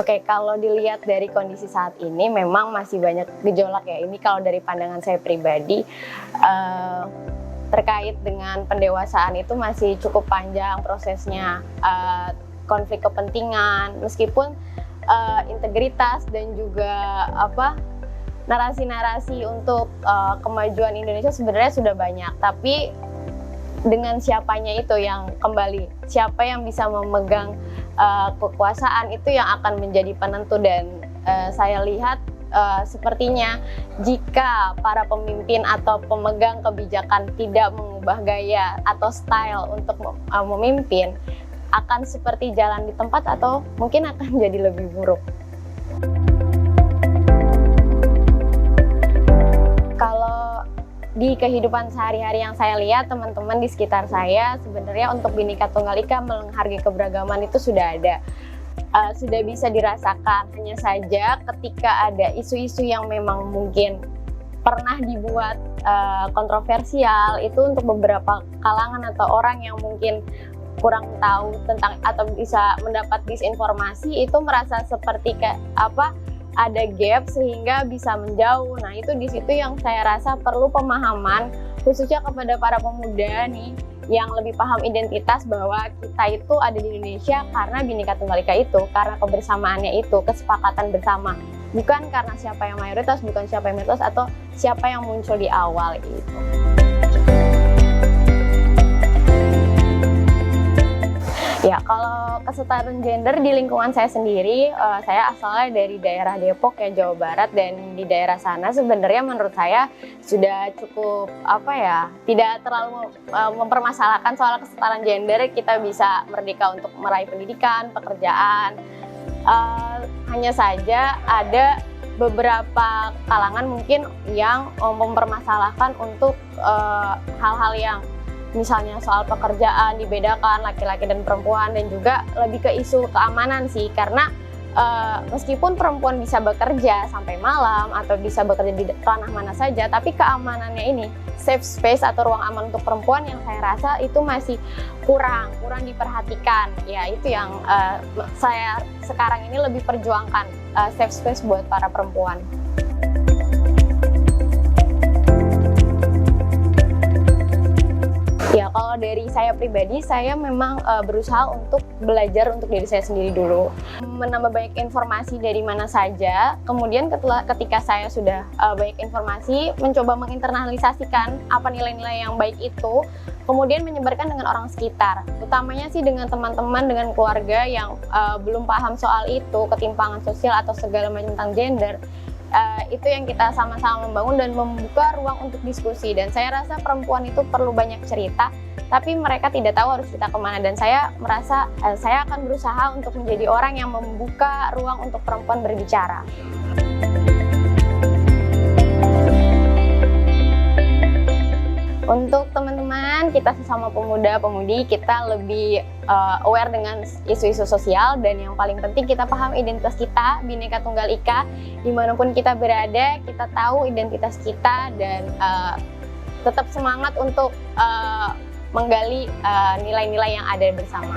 Oke, kalau dilihat dari kondisi saat ini memang masih banyak gejolak ya. Ini kalau dari pandangan saya pribadi, terkait dengan pendewasaan itu masih cukup panjang prosesnya. Konflik kepentingan, meskipun integritas dan juga narasi-narasi untuk kemajuan Indonesia sebenarnya sudah banyak, tapi dengan siapanya itu yang kembali, siapa yang bisa memegang kekuasaan itu yang akan menjadi penentu. Dan saya lihat sepertinya jika para pemimpin atau pemegang kebijakan tidak mengubah gaya atau style untuk memimpin, akan seperti jalan di tempat atau mungkin akan jadi lebih buruk. Kalau di kehidupan sehari-hari yang saya lihat, teman-teman di sekitar saya sebenarnya untuk Bhinneka Tunggal Ika menghargai keberagaman itu sudah ada, sudah bisa dirasakan. Hanya saja ketika ada isu-isu yang memang mungkin pernah dibuat kontroversial, itu untuk beberapa kalangan atau orang yang mungkin kurang tahu tentang atau bisa mendapat disinformasi, itu merasa seperti ada gap sehingga bisa menjauh. Nah, itu di situ yang saya rasa perlu pemahaman khususnya kepada para pemuda nih yang lebih paham identitas, bahwa kita itu ada di Indonesia karena Bhinneka Tunggal Ika itu, karena kebersamaannya itu, kesepakatan bersama, bukan karena siapa yang mayoritas, bukan siapa yang minoritas atau siapa yang muncul di awal gitu. Ya, kalau kesetaraan gender di lingkungan saya sendiri, saya asalnya dari daerah Depok ya, Jawa Barat, dan di daerah sana sebenarnya menurut saya sudah cukup tidak terlalu mempermasalahkan soal kesetaraan gender. Kita bisa merdeka untuk meraih pendidikan, pekerjaan. Hanya saja ada beberapa kalangan mungkin yang mempermasalahkan untuk hal-hal yang misalnya soal pekerjaan dibedakan laki-laki dan perempuan, dan juga lebih ke isu keamanan sih, karena meskipun perempuan bisa bekerja sampai malam atau bisa bekerja di ranah mana saja, tapi keamanannya ini, safe space atau ruang aman untuk perempuan, yang saya rasa itu masih kurang diperhatikan. Ya, itu yang saya sekarang ini lebih perjuangkan, safe space buat para perempuan. Ya, kalau dari saya pribadi, saya memang berusaha untuk belajar untuk diri saya sendiri dulu, menambah banyak informasi dari mana saja. Kemudian ketika saya sudah banyak informasi, mencoba menginternalisasikan apa nilai-nilai yang baik itu, kemudian menyebarkan dengan orang sekitar, utamanya sih dengan teman-teman, dengan keluarga yang belum paham soal itu, ketimpangan sosial atau segala macam tentang gender. Itu yang kita sama-sama membangun dan membuka ruang untuk diskusi. Dan saya rasa perempuan itu perlu banyak cerita, tapi mereka tidak tahu harus cerita kemana. Dan saya merasa saya akan berusaha untuk menjadi orang yang membuka ruang untuk perempuan berbicara. Untuk teman-teman, kita sesama pemuda-pemudi, kita lebih aware dengan isu-isu sosial, dan yang paling penting kita paham identitas kita, Bhinneka Tunggal Ika. Dimanapun kita berada, kita tahu identitas kita, dan tetap semangat untuk menggali nilai-nilai yang ada bersama.